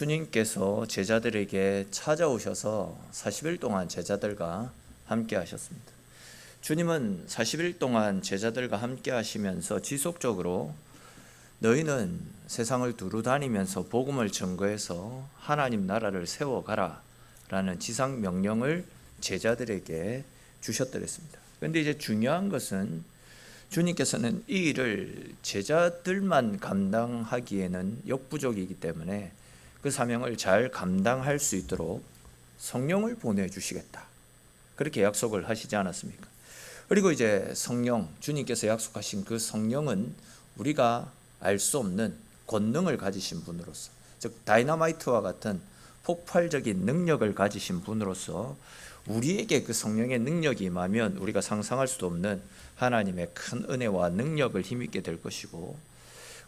주님께서 제자들에게 찾아오셔서 40일 동안 제자들과 함께 하셨습니다. 주님은 40일 동안 제자들과 함께 하시면서 지속적으로 너희는 세상을 두루 다니면서 복음을 전거해서 하나님 나라를 세워가라 라는 지상 명령을 제자들에게 주셨더랬습니다. 그런데 이제 중요한 것은 주님께서는 이 일을 제자들만 감당하기에는 역부족이기 때문에 그 사명을 잘 감당할 수 있도록 성령을 보내주시겠다, 그렇게 약속을 하시지 않았습니까? 그리고 이제 성령, 주님께서 약속하신 그 성령은 우리가 알 수 없는 권능을 가지신 분으로서, 즉 다이너마이트와 같은 폭발적인 능력을 가지신 분으로서 우리에게 그 성령의 능력이 임하면 우리가 상상할 수도 없는 하나님의 큰 은혜와 능력을 힘입게 될 것이고,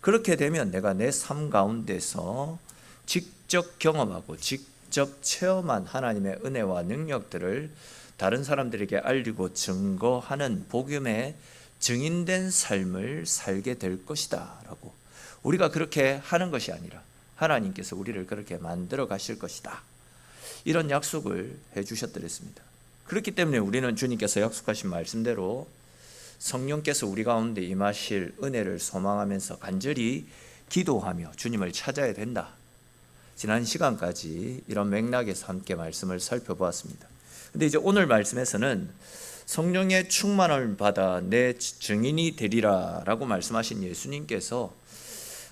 그렇게 되면 내가 내 삶 가운데서 직접 경험하고 직접 체험한 하나님의 은혜와 능력들을 다른 사람들에게 알리고 증거하는 복음의 증인된 삶을 살게 될 것이다 라고, 우리가 그렇게 하는 것이 아니라 하나님께서 우리를 그렇게 만들어 가실 것이다, 이런 약속을 해주셨더랬습니다. 그렇기 때문에 우리는 주님께서 약속하신 말씀대로 성령께서 우리 가운데 임하실 은혜를 소망하면서 간절히 기도하며 주님을 찾아야 된다. 지난 시간까지 이런 맥락에서 함께 말씀을 살펴보았습니다. 근데 이제 오늘 말씀에서는 성령의 충만을 받아 내 증인이 되리라 라고 말씀하신 예수님께서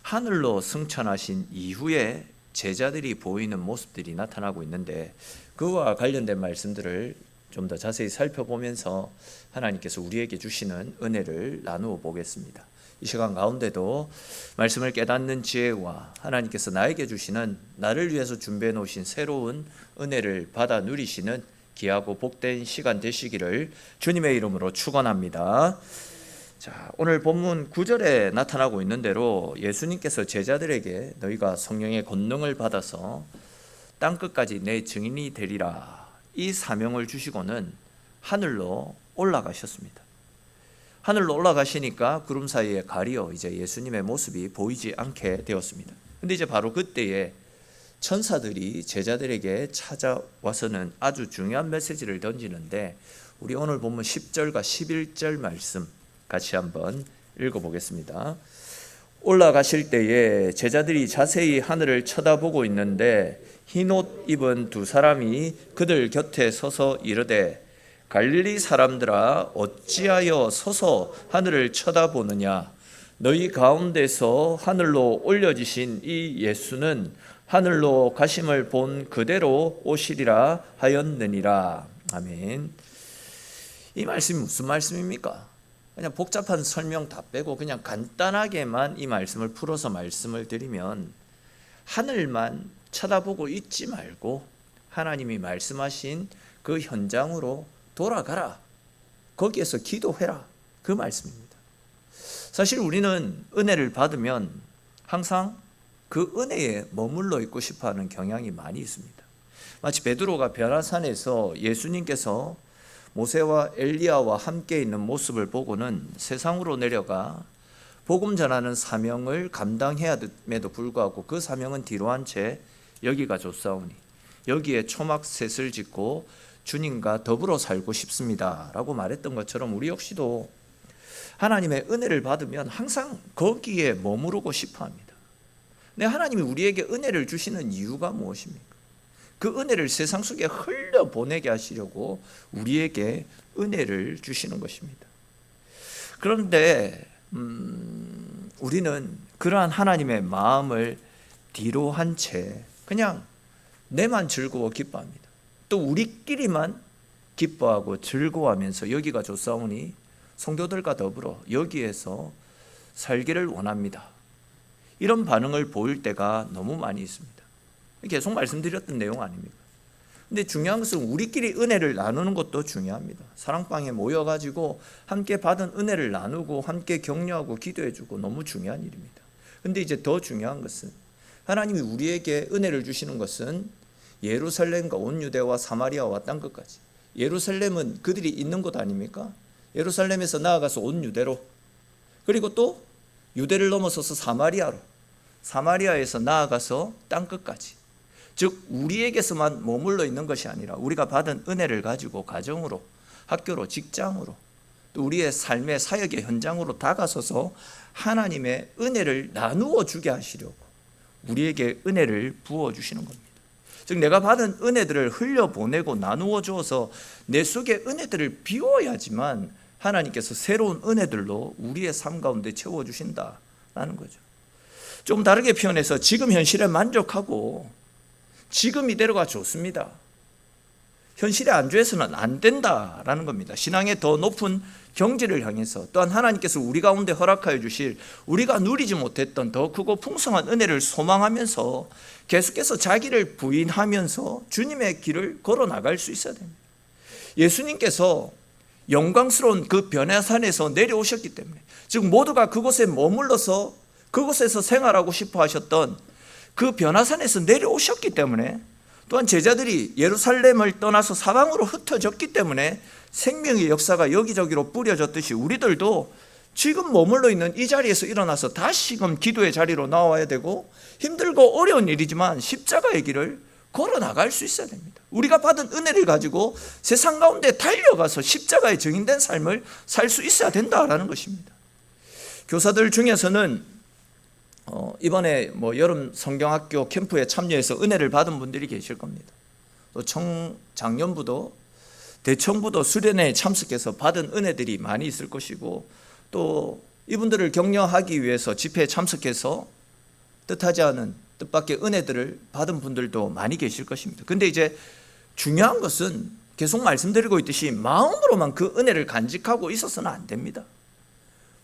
하늘로 승천하신 이후에 제자들이 보이는 모습들이 나타나고 있는데, 그와 관련된 말씀들을 좀 더 자세히 살펴보면서 하나님께서 우리에게 주시는 은혜를 나누어 보겠습니다. 이 시간 가운데도 말씀을 깨닫는 지혜와 하나님께서 나에게 주시는, 나를 위해서 준비해 놓으신 새로운 은혜를 받아 누리시는 귀하고 복된 시간 되시기를 주님의 이름으로 축원합니다. 자, 오늘 본문 9절에 나타나고 있는 대로 예수님께서 제자들에게 너희가 성령의 권능을 받아서 땅끝까지 내 증인이 되리라, 이 사명을 주시고는 하늘로 올라가셨습니다. 하늘로 올라가시니까 구름 사이에 가리어 이제 예수님의 모습이 보이지 않게 되었습니다. 근데 이제 바로 그때에 천사들이 제자들에게 찾아와서는 아주 중요한 메시지를 던지는데, 우리 오늘 본문 10절과 11절 말씀 같이 한번 읽어보겠습니다. 올라가실 때에 제자들이 자세히 하늘을 쳐다보고 있는데 흰옷 입은 두 사람이 그들 곁에 서서 이르되, 갈릴리 사람들아 어찌하여 서서 하늘을 쳐다보느냐? 너희 가운데서 하늘로 올려지신 이 예수는 하늘로 가심을 본 그대로 오시리라 하였느니라. 아멘. 이 말씀이 무슨 말씀입니까? 그냥 복잡한 설명 다 빼고 그냥 간단하게만 이 말씀을 풀어서 말씀을 드리면, 하늘만 쳐다보고 있지 말고 하나님이 말씀하신 그 현장으로 돌아가라, 거기에서 기도해라, 그 말씀입니다. 사실 우리는 은혜를 받으면 항상 그 은혜에 머물러 있고 싶어하는 경향이 많이 있습니다. 마치 베드로가 변화산에서 예수님께서 모세와 엘리야와 함께 있는 모습을 보고는 세상으로 내려가 복음 전하는 사명을 감당해야 됨에도 불구하고 그 사명은 뒤로 한 채 여기가 좋사오니 여기에 초막셋을 짓고 주님과 더불어 살고 싶습니다 라고 말했던 것처럼, 우리 역시도 하나님의 은혜를 받으면 항상 거기에 머무르고 싶어합니다. 근데 하나님이 우리에게 은혜를 주시는 이유가 무엇입니까? 그 은혜를 세상 속에 흘려보내게 하시려고 우리에게 은혜를 주시는 것입니다. 그런데 우리는 그러한 하나님의 마음을 뒤로 한 채 그냥 내만 즐거워 기뻐합니다. 또 우리끼리만 기뻐하고 즐거워하면서 여기가 좋사오니 성도들과 더불어 여기에서 살기를 원합니다, 이런 반응을 보일 때가 너무 많이 있습니다. 계속 말씀드렸던 내용 아닙니까? 근데 중요한 것은 우리끼리 은혜를 나누는 것도 중요합니다. 사랑방에 모여가지고 함께 받은 은혜를 나누고 함께 격려하고 기도해주고 너무 중요한 일입니다. 근데 이제 더 중요한 것은 하나님이 우리에게 은혜를 주시는 것은 예루살렘과 온 유대와 사마리아와 땅끝까지. 예루살렘은 그들이 있는 곳 아닙니까? 예루살렘에서 나아가서 온 유대로, 그리고 또 유대를 넘어서서 사마리아로, 사마리아에서 나아가서 땅끝까지, 즉 우리에게서만 머물러 있는 것이 아니라 우리가 받은 은혜를 가지고 가정으로, 학교로, 직장으로, 또 우리의 삶의 사역의 현장으로 다가서서 하나님의 은혜를 나누어 주게 하시려고 우리에게 은혜를 부어주시는 겁니다. 즉 내가 받은 은혜들을 흘려보내고 나누어 주어서 내 속에 은혜들을 비워야지만 하나님께서 새로운 은혜들로 우리의 삶 가운데 채워주신다라는 거죠. 좀 다르게 표현해서 지금 현실에 만족하고 지금 이대로가 좋습니다, 현실에 안주해서는 안 된다라는 겁니다. 신앙의 더 높은 경지를 향해서 또한 하나님께서 우리 가운데 허락하여 주실 우리가 누리지 못했던 더 크고 풍성한 은혜를 소망하면서 계속해서 자기를 부인하면서 주님의 길을 걸어 나갈 수 있어야 됩니다. 예수님께서 영광스러운 그 변화산에서 내려오셨기 때문에, 즉 모두가 그곳에 머물러서 그곳에서 생활하고 싶어 하셨던 그 변화산에서 내려오셨기 때문에, 또한 제자들이 예루살렘을 떠나서 사방으로 흩어졌기 때문에 생명의 역사가 여기저기로 뿌려졌듯이 우리들도 지금 머물러 있는 이 자리에서 일어나서 다시금 기도의 자리로 나와야 되고, 힘들고 어려운 일이지만 십자가의 길을 걸어 나갈 수 있어야 됩니다. 우리가 받은 은혜를 가지고 세상 가운데 달려가서 십자가에 증인된 삶을 살 수 있어야 된다라는 것입니다. 교사들 중에서는 이번에 여름 성경학교 캠프에 참여해서 은혜를 받은 분들이 계실 겁니다. 또 작년부도 대청부도 수련회에 참석해서 받은 은혜들이 많이 있을 것이고, 또 이분들을 격려하기 위해서 집회에 참석해서 뜻하지 않은 뜻밖의 은혜들을 받은 분들도 많이 계실 것입니다. 근데 이제 중요한 것은 계속 말씀드리고 있듯이 마음으로만 그 은혜를 간직하고 있어서는 안 됩니다.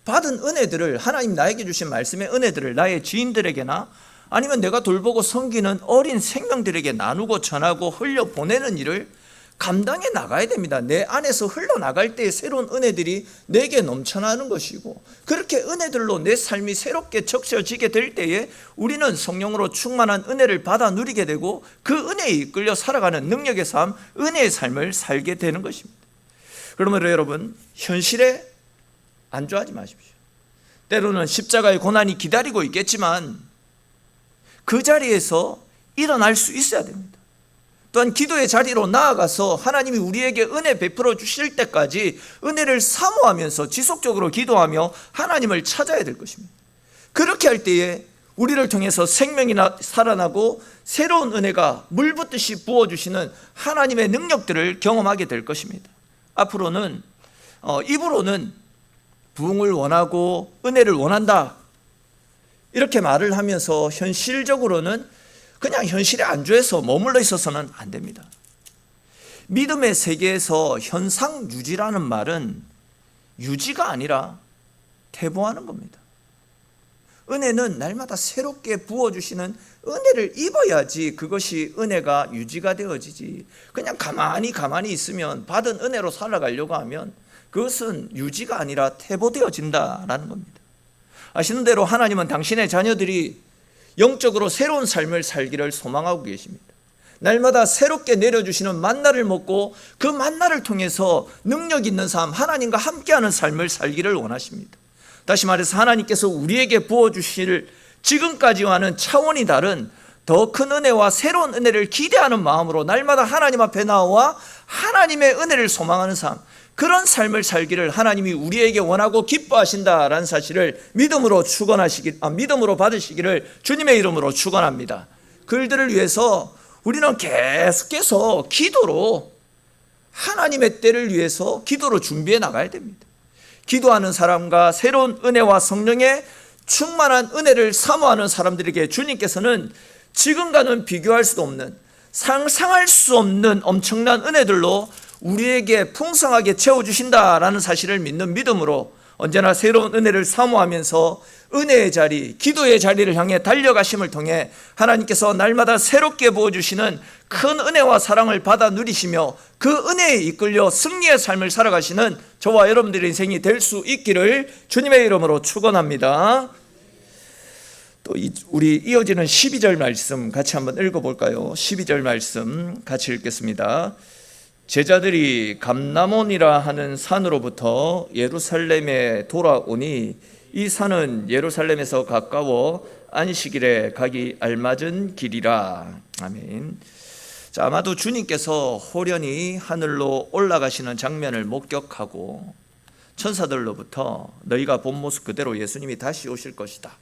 받은 은혜들을, 하나님 나에게 주신 말씀의 은혜들을 나의 지인들에게나 아니면 내가 돌보고 섬기는 어린 생명들에게 나누고 전하고 흘려보내는 일을 감당해 나가야 됩니다. 내 안에서 흘러나갈 때의 새로운 은혜들이 내게 넘쳐나는 것이고, 그렇게 은혜들로 내 삶이 새롭게 적셔지게 될 때에 우리는 성령으로 충만한 은혜를 받아 누리게 되고 그 은혜에 이끌려 살아가는 능력의 삶, 은혜의 삶을 살게 되는 것입니다. 그러므로 여러분, 현실에 안주하지 마십시오. 때로는 십자가의 고난이 기다리고 있겠지만 그 자리에서 일어날 수 있어야 됩니다. 또한 기도의 자리로 나아가서 하나님이 우리에게 은혜 베풀어 주실 때까지 은혜를 사모하면서 지속적으로 기도하며 하나님을 찾아야 될 것입니다. 그렇게 할 때에 우리를 통해서 생명이 살아나고 새로운 은혜가 물붓듯이 부어주시는 하나님의 능력들을 경험하게 될 것입니다. 앞으로는 입으로는 부흥을 원하고 은혜를 원한다 이렇게 말을 하면서 현실적으로는 그냥 현실에 안주해서 머물러 있어서는 안 됩니다. 믿음의 세계에서 현상 유지라는 말은 유지가 아니라 퇴보하는 겁니다. 은혜는 날마다 새롭게 부어주시는 은혜를 입어야지 그것이 은혜가 유지가 되어지지, 그냥 가만히 있으면 받은 은혜로 살아가려고 하면 그것은 유지가 아니라 퇴보되어진다라는 겁니다. 아시는 대로 하나님은 당신의 자녀들이 영적으로 새로운 삶을 살기를 소망하고 계십니다. 날마다 새롭게 내려주시는 만나를 먹고 그 만나를 통해서 능력 있는 삶, 하나님과 함께하는 삶을 살기를 원하십니다. 다시 말해서 하나님께서 우리에게 부어주실 지금까지와는 차원이 다른 더 큰 은혜와 새로운 은혜를 기대하는 마음으로 날마다 하나님 앞에 나와 하나님의 은혜를 소망하는 삶, 그런 삶을 살기를 하나님이 우리에게 원하고 기뻐하신다라는 사실을 믿음으로 받으시기를 주님의 이름으로 축원합니다. 그들을 위해서 우리는 계속해서 기도로 하나님의 때를 위해서 기도로 준비해 나가야 됩니다. 기도하는 사람과 새로운 은혜와 성령의 충만한 은혜를 사모하는 사람들에게 주님께서는 지금과는 비교할 수도 없는, 상상할 수 없는 엄청난 은혜들로 우리에게 풍성하게 채워주신다라는 사실을 믿는 믿음으로 언제나 새로운 은혜를 사모하면서 은혜의 자리, 기도의 자리를 향해 달려가심을 통해 하나님께서 날마다 새롭게 부어주시는 큰 은혜와 사랑을 받아 누리시며 그 은혜에 이끌려 승리의 삶을 살아가시는 저와 여러분들의 인생이 될 수 있기를 주님의 이름으로 축원합니다. 또 우리 이어지는 12절 말씀 같이 한번 읽어볼까요? 12절 말씀 같이 읽겠습니다. 제자들이 감람원이라 하는 산으로부터 예루살렘에 돌아오니 이 산은 예루살렘에서 가까워 안식일에 가기 알맞은 길이라. 아멘. 자, 아마도 주님께서 호련히 하늘로 올라가시는 장면을 목격하고 천사들로부터 너희가 본 모습 그대로 예수님이 다시 오실 것이다,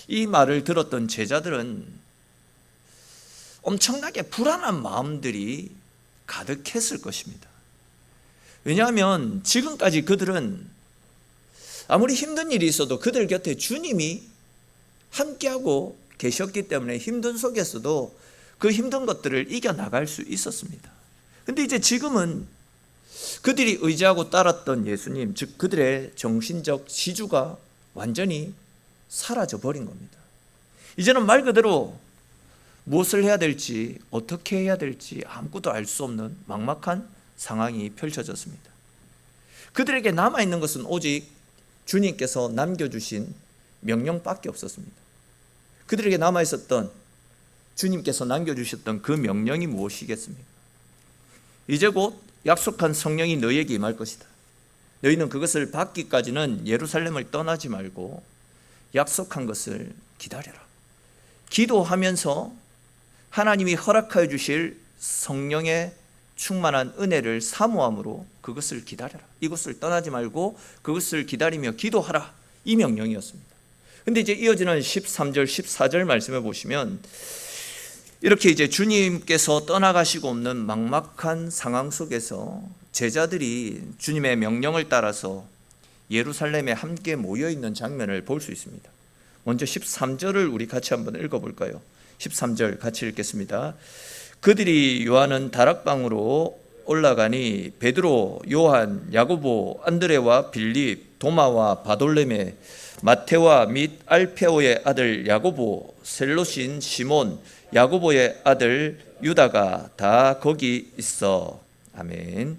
이 말을 들었던 제자들은 엄청나게 불안한 마음들이 가득했을 것입니다. 왜냐하면 지금까지 그들은 아무리 힘든 일이 있어도 그들 곁에 주님이 함께하고 계셨기 때문에 힘든 속에서도 그 힘든 것들을 이겨나갈 수 있었습니다. 그런데 이제 지금은 그들이 의지하고 따랐던 예수님, 즉 그들의 정신적 지주가 완전히 사라져 버린 겁니다. 이제는 말 그대로 무엇을 해야 될지, 어떻게 해야 될지 아무것도 알 수 없는 막막한 상황이 펼쳐졌습니다. 그들에게 남아있는 것은 오직 주님께서 남겨주신 명령밖에 없었습니다. 그들에게 남아있었던, 주님께서 남겨주셨던 그 명령이 무엇이겠습니까? 이제 곧 약속한 성령이 너희에게 임할 것이다. 너희는 그것을 받기까지는 예루살렘을 떠나지 말고 약속한 것을 기다려라. 기도하면서 하나님이 허락하여 주실 성령의 충만한 은혜를 사모함으로 그것을 기다려라. 이곳을 떠나지 말고 그것을 기다리며 기도하라. 이 명령이었습니다. 그런데 이제 이어지는 13절, 14절 말씀해 보시면 이렇게 이제 주님께서 떠나가시고 없는 막막한 상황 속에서 제자들이 주님의 명령을 따라서 예루살렘에 함께 모여 있는 장면을 볼 수 있습니다. 먼저 13절을 우리 같이 한번 읽어볼까요? 13절 같이 읽겠습니다. 그들이 요한은 다락방으로 올라가니 베드로, 요한, 야고보, 안드레와 빌립, 도마와 바돌레메, 마테와 및 알페오의 아들 야고보, 셀롯인 시몬, 야고보의 아들 유다가 다 거기 있어. 아멘.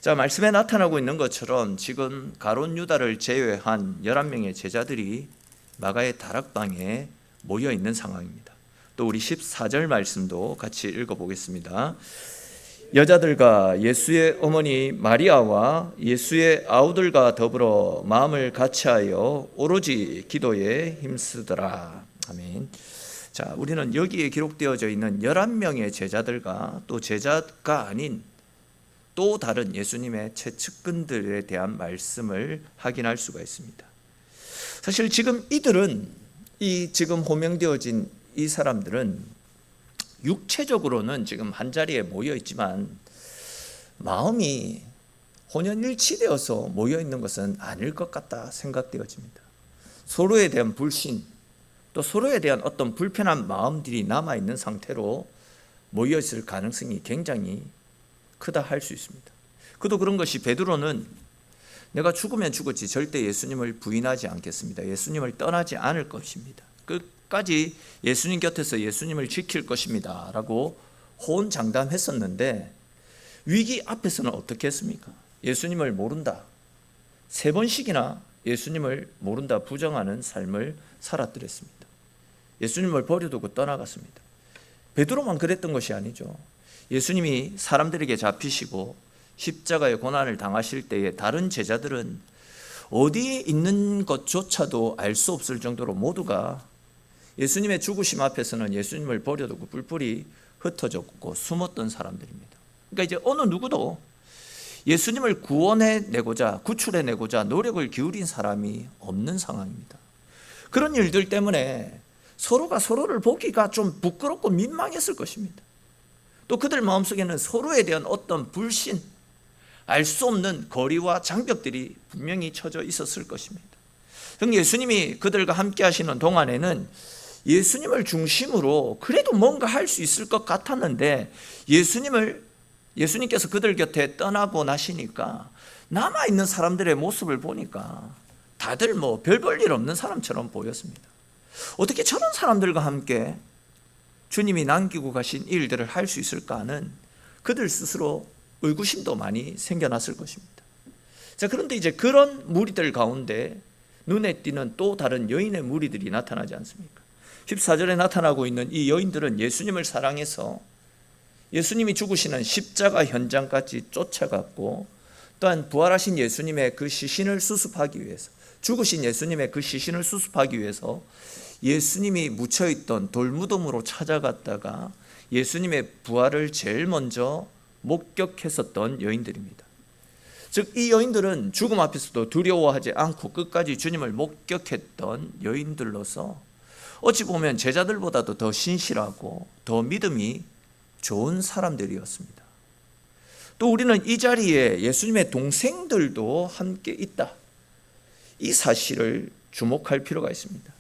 자, 말씀에 나타나고 있는 것처럼 지금 가룟 유다를 제외한 11명의 제자들이 마가의 다락방에 모여 있는 상황입니다. 또 우리 14절 말씀도 같이 읽어보겠습니다. 여자들과 예수의 어머니 마리아와 예수의 아우들과 더불어 마음을 같이하여 오로지 기도에 힘쓰더라. 아멘. 자, 우리는 여기에 기록되어져 있는 11명의 제자들과 또 제자가 아닌 또 다른 예수님의 최측근들에 대한 말씀을 확인할 수가 있습니다. 사실 지금 이들은, 이 지금 호명되어진 이 사람들은 육체적으로는 지금 한자리에 모여 있지만 마음이 혼연일치되어서 모여 있는 것은 아닐 것 같다 생각되어집니다. 서로에 대한 불신, 또 서로에 대한 어떤 불편한 마음들이 남아있는 상태로 모여 있을 가능성이 굉장히 크다 할 수 있습니다. 그도 그런 것이 베드로는 내가 죽으면 죽었지 절대 예수님을 부인하지 않겠습니다. 예수님을 떠나지 않을 것입니다. 끝까지 예수님 곁에서 예수님을 지킬 것입니다 라고 호언장담했었는데 위기 앞에서는 어떻게 했습니까? 예수님을 모른다, 3번씩이나 예수님을 모른다 부정하는 삶을 살았더랬습니다. 예수님을 버려두고 떠나갔습니다. 베드로만 그랬던 것이 아니죠. 예수님이 사람들에게 잡히시고 십자가의 고난을 당하실 때에 다른 제자들은 어디에 있는 것조차도 알 수 없을 정도로 모두가 예수님의 죽으심 앞에서는 예수님을 버려두고 뿔뿔이 흩어졌고 숨었던 사람들입니다. 그러니까 이제 어느 누구도 예수님을 구원해내고자, 구출해내고자 노력을 기울인 사람이 없는 상황입니다. 그런 일들 때문에 서로가 서로를 보기가 좀 부끄럽고 민망했을 것입니다. 또 그들 마음속에는 서로에 대한 어떤 불신, 알 수 없는 거리와 장벽들이 분명히 쳐져 있었을 것입니다. 예수님이 그들과 함께 하시는 동안에는 예수님을 중심으로 그래도 뭔가 할 수 있을 것 같았는데 예수님께서 그들 곁에 떠나고 나시니까 남아있는 사람들의 모습을 보니까 다들 별 볼 일 없는 사람처럼 보였습니다. 어떻게 저런 사람들과 함께 주님이 남기고 가신 일들을 할 수 있을까 하는 그들 스스로 의구심도 많이 생겨났을 것입니다. 자, 그런데 이제 그런 무리들 가운데 눈에 띄는 또 다른 여인의 무리들이 나타나지 않습니까? 14절에 나타나고 있는 이 여인들은 예수님을 사랑해서 예수님이 죽으시는 십자가 현장까지 쫓아갔고 또한 부활하신 예수님의 그 시신을 수습하기 위해서, 죽으신 예수님의 그 시신을 수습하기 위해서 예수님이 묻혀있던 돌무덤으로 찾아갔다가 예수님의 부활을 제일 먼저 목격했었던 여인들입니다. 즉 이 여인들은 죽음 앞에서도 두려워하지 않고 끝까지 주님을 목격했던 여인들로서 어찌 보면 제자들보다도 더 신실하고 더 믿음이 좋은 사람들이었습니다. 또 우리는 이 자리에 예수님의 동생들도 함께 있다, 이 사실을 주목할 필요가 있습니다.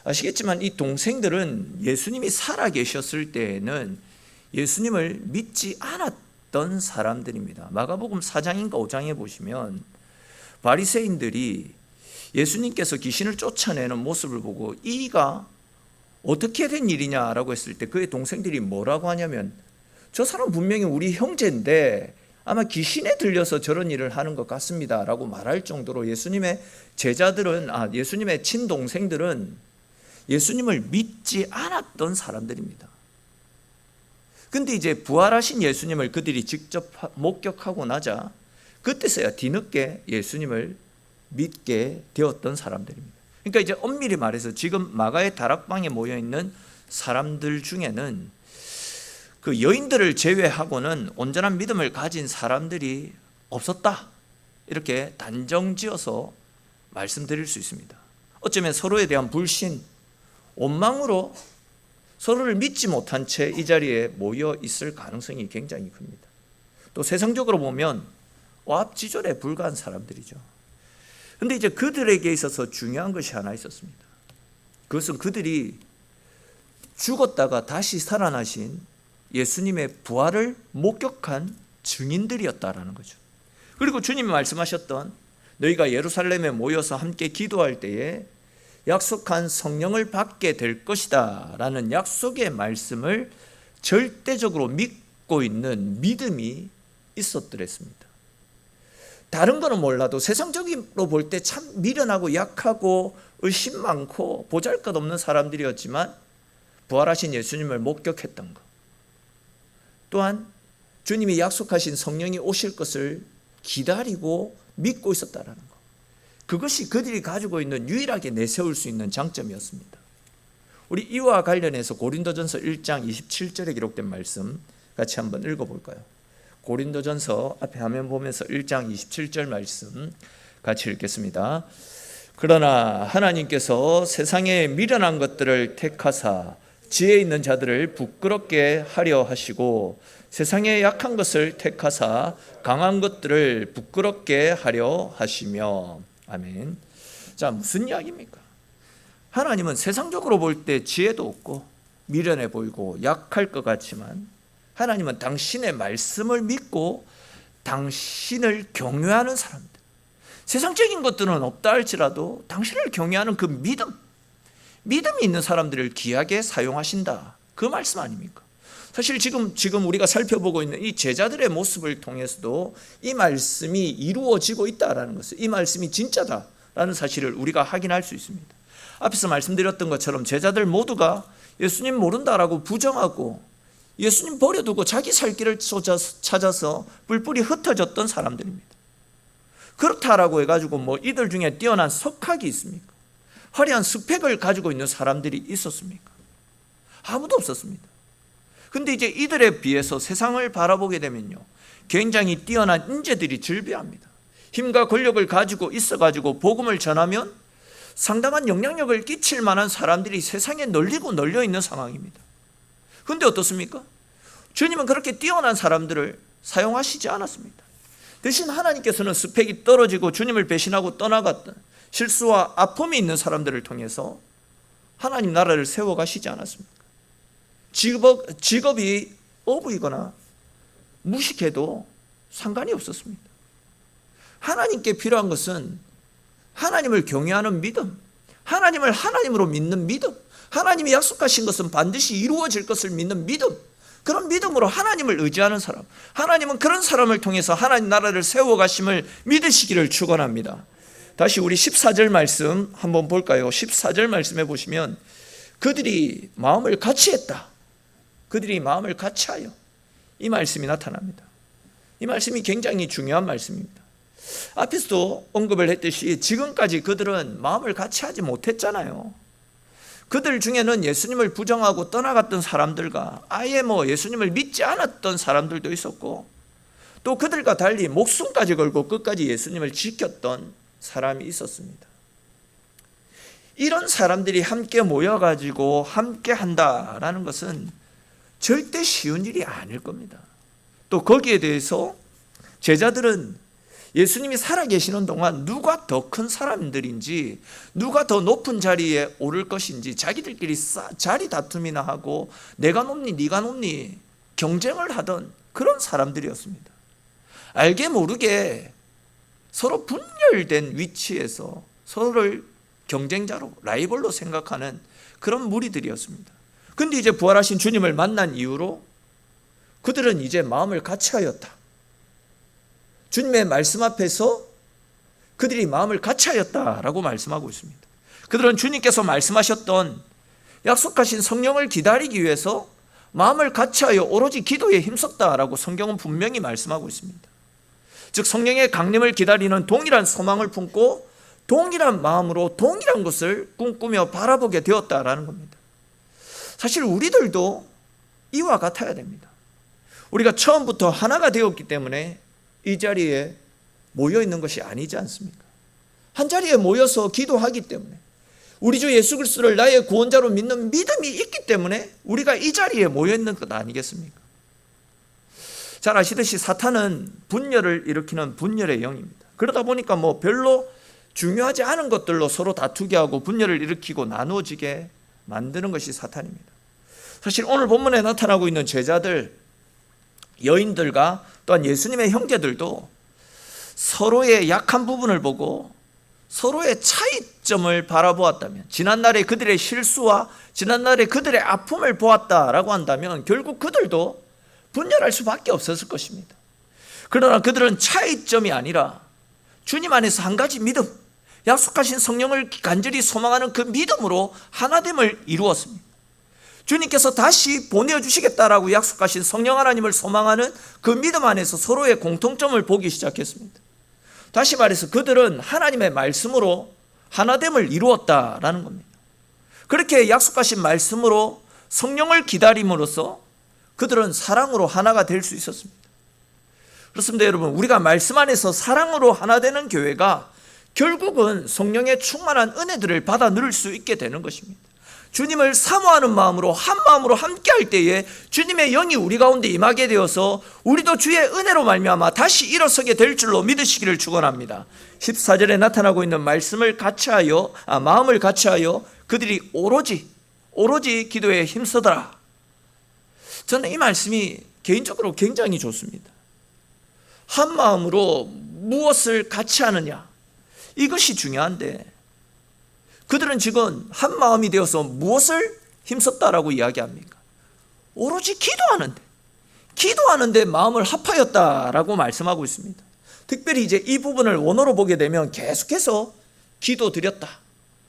아시겠지만 이 동생들은 예수님이 살아계셨을 때에는 예수님을 믿지 않았던 사람들입니다. 마가복음 4장인가 5장에 보시면 바리새인들이 예수님께서 귀신을 쫓아내는 모습을 보고 이가 어떻게 된 일이냐라고 했을 때 그의 동생들이 뭐라고 하냐면, 저 사람 분명히 우리 형제인데 아마 귀신에 들려서 저런 일을 하는 것 같습니다 라고 말할 정도로 예수님의 제자들은, 예수님의 친동생들은 예수님을 믿지 않았던 사람들입니다. 근데 이제 부활하신 예수님을 그들이 직접 목격하고 나자 그때서야 뒤늦게 예수님을 믿게 되었던 사람들입니다. 그러니까 이제 엄밀히 말해서 지금 마가의 다락방에 모여있는 사람들 중에는 그 여인들을 제외하고는 온전한 믿음을 가진 사람들이 없었다, 이렇게 단정지어서 말씀드릴 수 있습니다. 어쩌면 서로에 대한 불신, 원망으로 서로를 믿지 못한 채 이 자리에 모여 있을 가능성이 굉장히 큽니다. 또 세상적으로 보면 오합지졸에 불과한 사람들이죠. 그런데 이제 그들에게 있어서 중요한 것이 하나 있었습니다. 그것은 그들이 죽었다가 다시 살아나신 예수님의 부활을 목격한 증인들이었다라는 거죠. 그리고 주님이 말씀하셨던 너희가 예루살렘에 모여서 함께 기도할 때에 약속한 성령을 받게 될 것이다 라는 약속의 말씀을 절대적으로 믿고 있는 믿음이 있었더랬습니다. 다른 거는 몰라도 세상적으로 볼 때 참 미련하고 약하고 의심 많고 보잘것없는 사람들이었지만 부활하신 예수님을 목격했던 것, 또한 주님이 약속하신 성령이 오실 것을 기다리고 믿고 있었다라는 것, 그것이 그들이 가지고 있는 유일하게 내세울 수 있는 장점이었습니다. 우리 이와 관련해서 고린도전서 1장 27절에 기록된 말씀 같이 한번 읽어볼까요? 고린도전서 앞에 화면 보면서 1장 27절 말씀 같이 읽겠습니다. 그러나 하나님께서 세상에 미련한 것들을 택하사 지혜 있는 자들을 부끄럽게 하려 하시고 세상에 약한 것을 택하사 강한 것들을 부끄럽게 하려 하시며. 아멘. 자, 무슨 이야기입니까? 하나님은 세상적으로 볼 때 지혜도 없고 미련해 보이고 약할 것 같지만 하나님은 당신의 말씀을 믿고 당신을 경외하는 사람들, 세상적인 것들은 없다 할지라도 당신을 경외하는 그 믿음이 있는 사람들을 귀하게 사용하신다, 그 말씀 아닙니까? 사실 지금 우리가 살펴보고 있는 이 제자들의 모습을 통해서도 이 말씀이 이루어지고 있다라는 것을, 이 말씀이 진짜다라는 사실을 우리가 확인할 수 있습니다. 앞에서 말씀드렸던 것처럼 제자들 모두가 예수님 모른다라고 부정하고 예수님 버려두고 자기 살 길을 찾아서 뿔뿔이 흩어졌던 사람들입니다. 그렇다라고 해가지고 뭐 이들 중에 뛰어난 석학이 있습니까? 화려한 스펙을 가지고 있는 사람들이 있었습니까? 아무도 없었습니다. 근데 이제 이들에 비해서 세상을 바라보게 되면요, 굉장히 뛰어난 인재들이 즐비합니다. 힘과 권력을 가지고 있어가지고 복음을 전하면 상당한 영향력을 끼칠 만한 사람들이 세상에 널리고 널려 있는 상황입니다. 근데 어떻습니까? 주님은 그렇게 뛰어난 사람들을 사용하시지 않았습니다. 대신 하나님께서는 스펙이 떨어지고 주님을 배신하고 떠나갔던 실수와 아픔이 있는 사람들을 통해서 하나님 나라를 세워가시지 않았습니까? 직업이 어부이거나 무식해도 상관이 없었습니다. 하나님께 필요한 것은 하나님을 경외하는 믿음, 하나님을 하나님으로 믿는 믿음, 하나님이 약속하신 것은 반드시 이루어질 것을 믿는 믿음, 그런 믿음으로 하나님을 의지하는 사람, 하나님은 그런 사람을 통해서 하나님 나라를 세워가심을 믿으시기를 축원합니다. 다시 우리 14절 말씀 한번 볼까요? 14절 말씀에 보시면 그들이 마음을 같이 했다, 그들이 마음을 같이하여, 이 말씀이 나타납니다. 이 말씀이 굉장히 중요한 말씀입니다. 앞에서도 언급을 했듯이 지금까지 그들은 마음을 같이 하지 못했잖아요. 그들 중에는 예수님을 부정하고 떠나갔던 사람들과 아예 예수님을 믿지 않았던 사람들도 있었고, 또 그들과 달리 목숨까지 걸고 끝까지 예수님을 지켰던 사람이 있었습니다. 이런 사람들이 함께 모여가지고 함께 한다라는 것은 절대 쉬운 일이 아닐 겁니다. 또 거기에 대해서 제자들은 예수님이 살아계시는 동안 누가 더 큰 사람들인지, 누가 더 높은 자리에 오를 것인지 자기들끼리 자리 다툼이나 하고 내가 높니 네가 높니 경쟁을 하던 그런 사람들이었습니다. 알게 모르게 서로 분열된 위치에서 서로를 경쟁자로, 라이벌로 생각하는 그런 무리들이었습니다. 근데 이제 부활하신 주님을 만난 이후로 그들은 이제 마음을 같이하였다. 주님의 말씀 앞에서 그들이 마음을 같이하였다라고 말씀하고 있습니다. 그들은 주님께서 말씀하셨던 약속하신 성령을 기다리기 위해서 마음을 같이하여 오로지 기도에 힘썼다라고 성경은 분명히 말씀하고 있습니다. 즉 성령의 강림을 기다리는 동일한 소망을 품고 동일한 마음으로 동일한 것을 꿈꾸며 바라보게 되었다라는 겁니다. 사실 우리들도 이와 같아야 됩니다. 우리가 처음부터 하나가 되었기 때문에 이 자리에 모여 있는 것이 아니지 않습니까? 한 자리에 모여서 기도하기 때문에, 우리 주 예수 그리스도를 나의 구원자로 믿는 믿음이 있기 때문에 우리가 이 자리에 모여 있는 것 아니겠습니까? 잘 아시듯이 사탄은 분열을 일으키는 분열의 영입니다. 그러다 보니까 별로 중요하지 않은 것들로 서로 다투게 하고 분열을 일으키고 나누어지게 만드는 것이 사탄입니다. 사실 오늘 본문에 나타나고 있는 제자들, 여인들과 또한 예수님의 형제들도 서로의 약한 부분을 보고 서로의 차이점을 바라보았다면, 지난날의 그들의 실수와 지난날의 그들의 아픔을 보았다라고 한다면 결국 그들도 분열할 수밖에 없었을 것입니다. 그러나 그들은 차이점이 아니라 주님 안에서 한 가지 믿음, 약속하신 성령을 간절히 소망하는 그 믿음으로 하나됨을 이루었습니다. 주님께서 다시 보내주시겠다라고 약속하신 성령 하나님을 소망하는 그 믿음 안에서 서로의 공통점을 보기 시작했습니다. 다시 말해서 그들은 하나님의 말씀으로 하나됨을 이루었다라는 겁니다. 그렇게 약속하신 말씀으로 성령을 기다림으로써 그들은 사랑으로 하나가 될 수 있었습니다. 그렇습니다, 여러분. 우리가 말씀 안에서 사랑으로 하나 되는 교회가 결국은 성령의 충만한 은혜들을 받아 누릴 수 있게 되는 것입니다. 주님을 사모하는 마음으로 한 마음으로 함께할 때에 주님의 영이 우리 가운데 임하게 되어서 우리도 주의 은혜로 말미암아 다시 일어서게 될 줄로 믿으시기를 축원합니다. 14절에 나타나고 있는 말씀을 같이하여 마음을 같이하여 그들이 오로지 기도에 힘쓰더라. 저는 이 말씀이 개인적으로 굉장히 좋습니다. 한 마음으로 무엇을 같이 하느냐, 이것이 중요한데 그들은 지금 한 마음이 되어서 무엇을 힘썼다라고 이야기합니까? 오로지 기도하는데 마음을 합하였다라고 말씀하고 있습니다. 특별히 이제 이 부분을 원어로 보게 되면 계속해서 기도드렸다,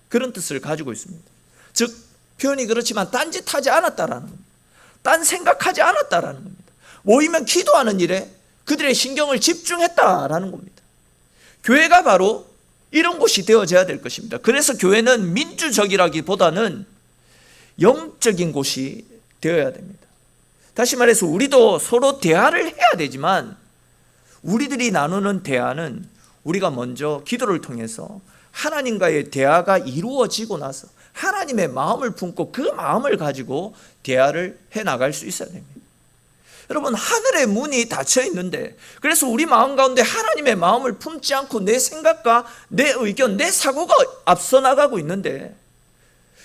그런 뜻을 가지고 있습니다. 즉 표현이 그렇지만 딴짓하지 않았다라는 겁니다. 딴 생각하지 않았다라는 겁니다. 모이면 기도하는 일에 그들의 신경을 집중했다라는 겁니다. 교회가 바로 이런 곳이 되어져야 될 것입니다. 그래서 교회는 민주적이라기보다는 영적인 곳이 되어야 됩니다. 다시 말해서 우리도 서로 대화를 해야 되지만 우리들이 나누는 대화는 우리가 먼저 기도를 통해서 하나님과의 대화가 이루어지고 나서 하나님의 마음을 품고 그 마음을 가지고 대화를 해나갈 수 있어야 됩니다. 여러분, 하늘의 문이 닫혀 있는데, 그래서 우리 마음 가운데 하나님의 마음을 품지 않고 내 생각과 내 의견, 내 사고가 앞서 나가고 있는데,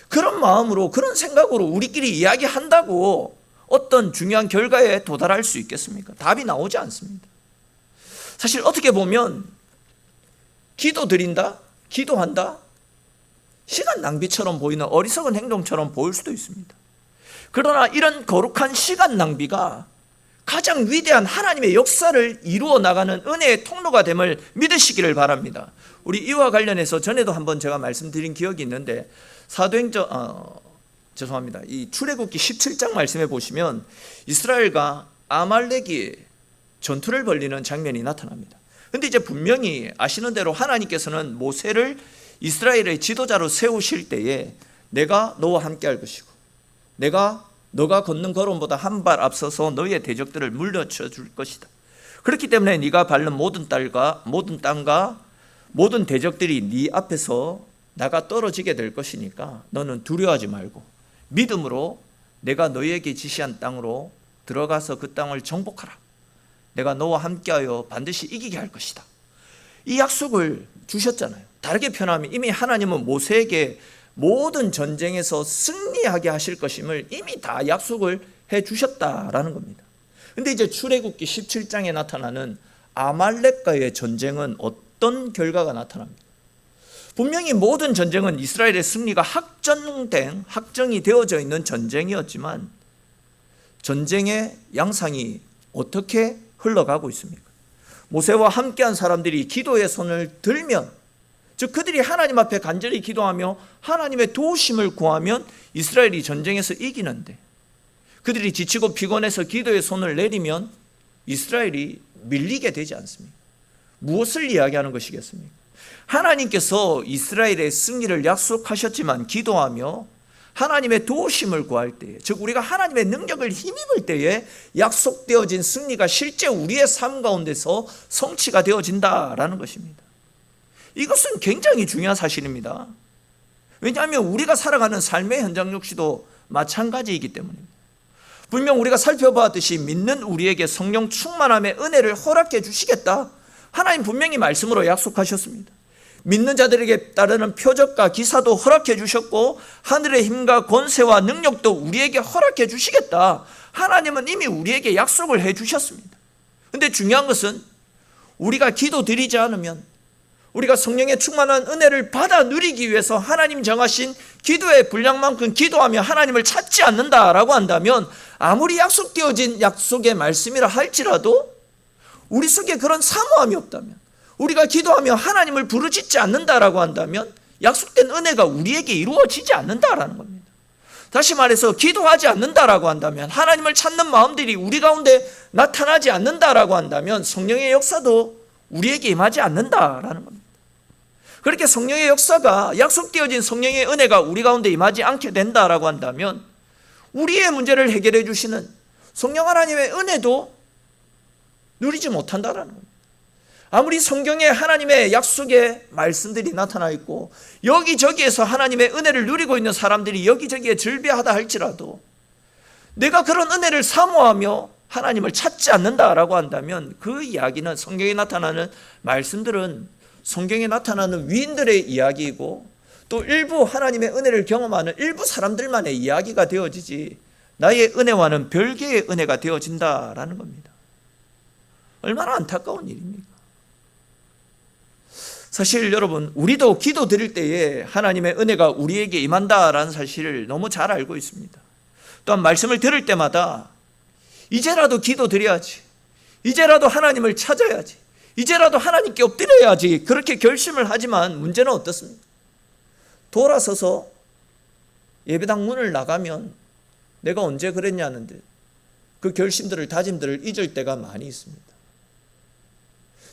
그런 마음으로 그런 생각으로 우리끼리 이야기한다고 어떤 중요한 결과에 도달할 수 있겠습니까? 답이 나오지 않습니다. 사실 어떻게 보면 기도드린다, 기도한다, 시간 낭비처럼 보이는 어리석은 행동처럼 보일 수도 있습니다. 그러나 이런 거룩한 시간 낭비가 가장 위대한 하나님의 역사를 이루어 나가는 은혜의 통로가 됨을 믿으시기를 바랍니다. 우리 이와 관련해서 전에도 한번 제가 말씀드린 기억이 있는데, 이 출애굽기 17장 말씀해 보시면 이스라엘과 아말렉이 전투를 벌이는 장면이 나타납니다. 그런데 이제 분명히 아시는 대로 하나님께서는 모세를 이스라엘의 지도자로 세우실 때에 내가 너와 함께 할 것이고 내가 너가 걷는 걸음보다 한 발 앞서서 너의 대적들을 물리쳐 줄 것이다. 그렇기 때문에 네가 밟는 모든 땅과 모든 대적들이 네 앞에서 나가 떨어지게 될 것이니까 너는 두려워하지 말고 믿음으로 내가 너에게 지시한 땅으로 들어가서 그 땅을 정복하라. 내가 너와 함께하여 반드시 이기게 할 것이다. 이 약속을 주셨잖아요. 다르게 표현하면 이미 하나님은 모세에게 모든 전쟁에서 승리하게 하실 것임을 이미 다 약속을 해 주셨다라는 겁니다. 근데 이제 출애굽기 17장에 나타나는 아말렉과의 전쟁은 어떤 결과가 나타납니다. 분명히 모든 전쟁은 이스라엘의 승리가 확정이 되어져 있는 전쟁이었지만 전쟁의 양상이 어떻게 흘러가고 있습니까? 모세와 함께한 사람들이 기도의 손을 들면, 즉 그들이 하나님 앞에 간절히 기도하며 하나님의 도우심을 구하면 이스라엘이 전쟁에서 이기는데, 그들이 지치고 피곤해서 기도의 손을 내리면 이스라엘이 밀리게 되지 않습니까? 무엇을 이야기하는 것이겠습니까? 하나님께서 이스라엘의 승리를 약속하셨지만 기도하며 하나님의 도우심을 구할 때에, 즉 우리가 하나님의 능력을 힘입을 때에 약속되어진 승리가 실제 우리의 삶 가운데서 성취가 되어진다라는 것입니다. 이것은 굉장히 중요한 사실입니다. 왜냐하면 우리가 살아가는 삶의 현장 역시도 마찬가지이기 때문입니다. 분명 우리가 살펴보았듯이 믿는 우리에게 성령 충만함의 은혜를 허락해 주시겠다, 하나님 분명히 말씀으로 약속하셨습니다. 믿는 자들에게 따르는 표적과 기사도 허락해 주셨고 하늘의 힘과 권세와 능력도 우리에게 허락해 주시겠다, 하나님은 이미 우리에게 약속을 해 주셨습니다. 그런데 중요한 것은 우리가 기도 드리지 않으면, 우리가 성령의 충만한 은혜를 받아 누리기 위해서 하나님 정하신 기도의 분량만큼 기도하며 하나님을 찾지 않는다라고 한다면, 아무리 약속되어진 약속의 말씀이라 할지라도 우리 속에 그런 사모함이 없다면, 우리가 기도하며 하나님을 부르짖지 않는다라고 한다면 약속된 은혜가 우리에게 이루어지지 않는다라는 겁니다. 다시 말해서 기도하지 않는다라고 한다면, 하나님을 찾는 마음들이 우리 가운데 나타나지 않는다라고 한다면 성령의 역사도 우리에게 임하지 않는다라는 겁니다. 그렇게 성령의 역사가, 약속되어진 성령의 은혜가 우리 가운데 임하지 않게 된다라고 한다면 우리의 문제를 해결해 주시는 성령 하나님의 은혜도 누리지 못한다라는 겁니다. 아무리 성경에 하나님의 약속의 말씀들이 나타나 있고 여기저기에서 하나님의 은혜를 누리고 있는 사람들이 여기저기에 즐비하다 할지라도 내가 그런 은혜를 사모하며 하나님을 찾지 않는다라고 한다면 그 이야기는, 성경에 나타나는 말씀들은 성경에 나타나는 위인들의 이야기이고 또 일부 하나님의 은혜를 경험하는 일부 사람들만의 이야기가 되어지지 나의 은혜와는 별개의 은혜가 되어진다라는 겁니다. 얼마나 안타까운 일입니까? 사실 여러분, 우리도 기도 드릴 때에 하나님의 은혜가 우리에게 임한다라는 사실을 너무 잘 알고 있습니다. 또한 말씀을 들을 때마다 이제라도 기도 드려야지, 이제라도 하나님을 찾아야지, 이제라도 하나님께 엎드려야지, 그렇게 결심을 하지만 문제는 어떻습니까? 돌아서서 예배당 문을 나가면 내가 언제 그랬냐는데 그 결심들을, 다짐들을 잊을 때가 많이 있습니다.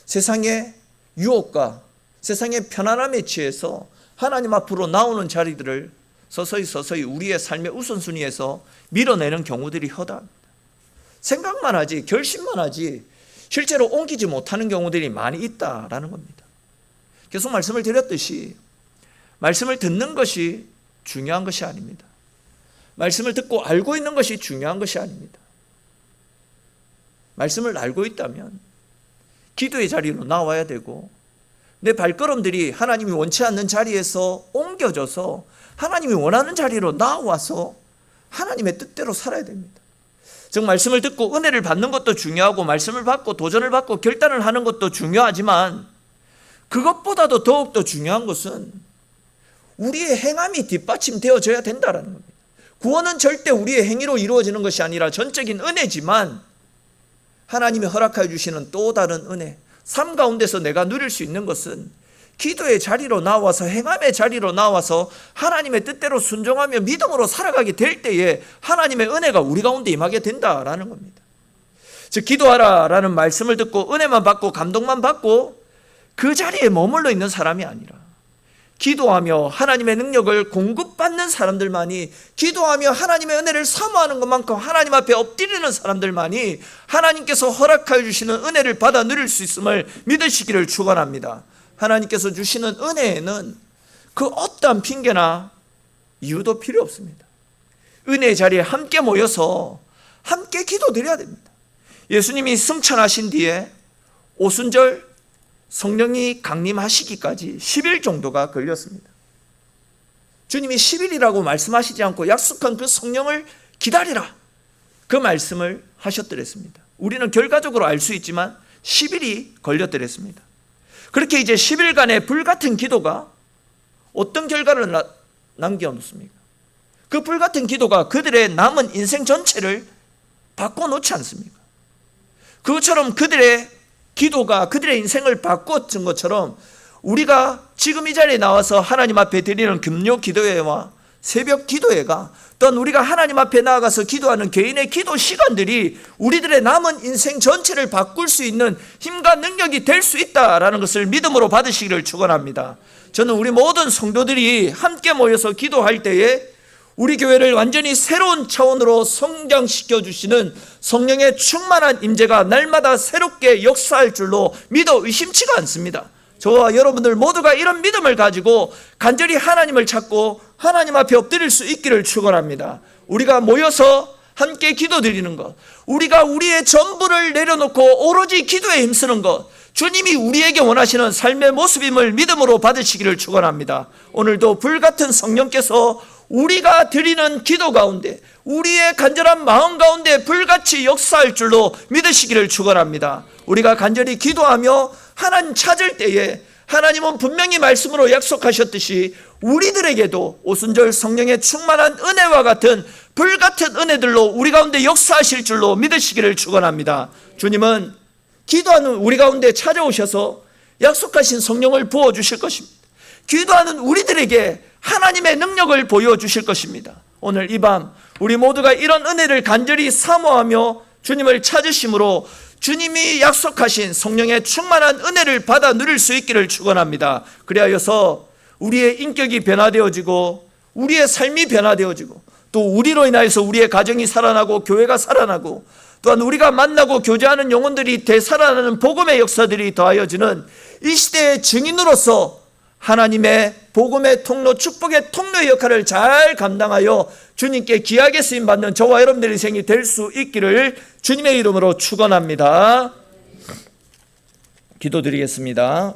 세상의 유혹과 세상의 편안함에 취해서 하나님 앞으로 나오는 자리들을 서서히 우리의 삶의 우선순위에서 밀어내는 경우들이 허다합니다. 생각만 하지, 결심만 하지 실제로 옮기지 못하는 경우들이 많이 있다라는 겁니다. 계속 말씀을 드렸듯이 말씀을 듣는 것이 중요한 것이 아닙니다. 말씀을 듣고 알고 있는 것이 중요한 것이 아닙니다. 말씀을 알고 있다면 기도의 자리로 나와야 되고 내 발걸음들이 하나님이 원치 않는 자리에서 옮겨져서 하나님이 원하는 자리로 나와서 하나님의 뜻대로 살아야 됩니다. 즉 말씀을 듣고 은혜를 받는 것도 중요하고 말씀을 받고 도전을 받고 결단을 하는 것도 중요하지만 그것보다도 더욱더 중요한 것은 우리의 행함이 뒷받침되어져야 된다는 겁니다. 구원은 절대 우리의 행위로 이루어지는 것이 아니라 전적인 은혜지만 하나님이 허락하여 주시는 또 다른 은혜, 삶 가운데서 내가 누릴 수 있는 것은 기도의 자리로 나와서, 행함의 자리로 나와서 하나님의 뜻대로 순종하며 믿음으로 살아가게 될 때에 하나님의 은혜가 우리 가운데 임하게 된다라는 겁니다. 즉 기도하라라는 말씀을 듣고 은혜만 받고 감동만 받고 그 자리에 머물러 있는 사람이 아니라 기도하며 하나님의 능력을 공급받는 사람들만이, 기도하며 하나님의 은혜를 사모하는 것만큼 하나님 앞에 엎드리는 사람들만이 하나님께서 허락하여 주시는 은혜를 받아 누릴 수 있음을 믿으시기를 축원합니다. 하나님께서 주시는 은혜에는 그 어떠한 핑계나 이유도 필요 없습니다. 은혜의 자리에 함께 모여서 함께 기도드려야 됩니다. 예수님이 승천하신 뒤에 오순절 성령이 강림하시기까지 10일 정도가 걸렸습니다. 주님이 10일이라고 말씀하시지 않고 약속한 그 성령을 기다리라, 그 말씀을 하셨더랬습니다. 우리는 결과적으로 알 수 있지만 10일이 걸렸더랬습니다. 그렇게 이제 10일간의 불같은 기도가 어떤 결과를 남겨놓습니까? 그 불같은 기도가 그들의 남은 인생 전체를 바꿔놓지 않습니까? 그것처럼 그들의 기도가 그들의 인생을 바꿔준 것처럼 우리가 지금 이 자리에 나와서 하나님 앞에 드리는 금요 기도회와 새벽 기도회가, 또한 우리가 하나님 앞에 나아가서 기도하는 개인의 기도 시간들이 우리들의 남은 인생 전체를 바꿀 수 있는 힘과 능력이 될 수 있다라는 것을 믿음으로 받으시기를 축원합니다. 저는 우리 모든 성도들이 함께 모여서 기도할 때에 우리 교회를 완전히 새로운 차원으로 성장시켜 주시는 성령의 충만한 임재가 날마다 새롭게 역사할 줄로 믿어 의심치가 않습니다. 저와 여러분들 모두가 이런 믿음을 가지고 간절히 하나님을 찾고 하나님 앞에 엎드릴 수 있기를 축원합니다. 우리가 모여서 함께 기도드리는 것, 우리가 우리의 전부를 내려놓고 오로지 기도에 힘쓰는 것, 주님이 우리에게 원하시는 삶의 모습임을 믿음으로 받으시기를 축원합니다. 오늘도 불같은 성령께서 우리가 드리는 기도 가운데, 우리의 간절한 마음 가운데 불같이 역사할 줄로 믿으시기를 축원합니다. 우리가 간절히 기도하며 하나님 찾을 때에 하나님은 분명히 말씀으로 약속하셨듯이 우리들에게도 오순절 성령의 충만한 은혜와 같은 불같은 은혜들로 우리 가운데 역사하실 줄로 믿으시기를 축원합니다. 주님은 기도하는 우리 가운데 찾아오셔서 약속하신 성령을 부어주실 것입니다. 기도하는 우리들에게 하나님의 능력을 보여주실 것입니다. 오늘 이 밤 우리 모두가 이런 은혜를 간절히 사모하며 주님을 찾으심으로 주님이 약속하신 성령의 충만한 은혜를 받아 누릴 수 있기를 축원합니다. 그리하여서 우리의 인격이 변화되어지고 우리의 삶이 변화되어지고 또 우리로 인하여서 우리의 가정이 살아나고 교회가 살아나고 또한 우리가 만나고 교제하는 영혼들이 되살아나는 복음의 역사들이 더하여지는 이 시대의 증인으로서 하나님의 복음의 통로, 축복의 통로의 역할을 잘 감당하여 주님께 귀하게 쓰임받는 저와 여러분들의 인생이 될 수 있기를 주님의 이름으로 축원합니다. 기도드리겠습니다.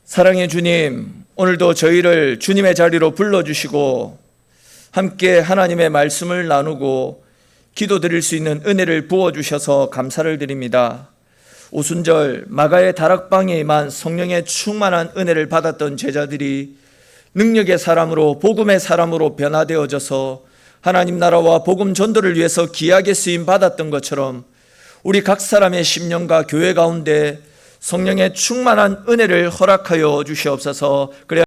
사랑의 주님, 오늘도 저희를 주님의 자리로 불러주시고 함께 하나님의 말씀을 나누고 기도드릴 수 있는 은혜를 부어주셔서 감사를 드립니다. 오순절 마가의 다락방에 임한 성령의 충만한 은혜를 받았던 제자들이 능력의 사람으로 복음의 사람으로 변화되어져서 하나님 나라와 복음 전도를 위해서 귀하게 쓰임 받았던 것처럼 우리 각 사람의 심령과 교회 가운데 성령의 충만한 은혜를 허락하여 주시옵소서. 그래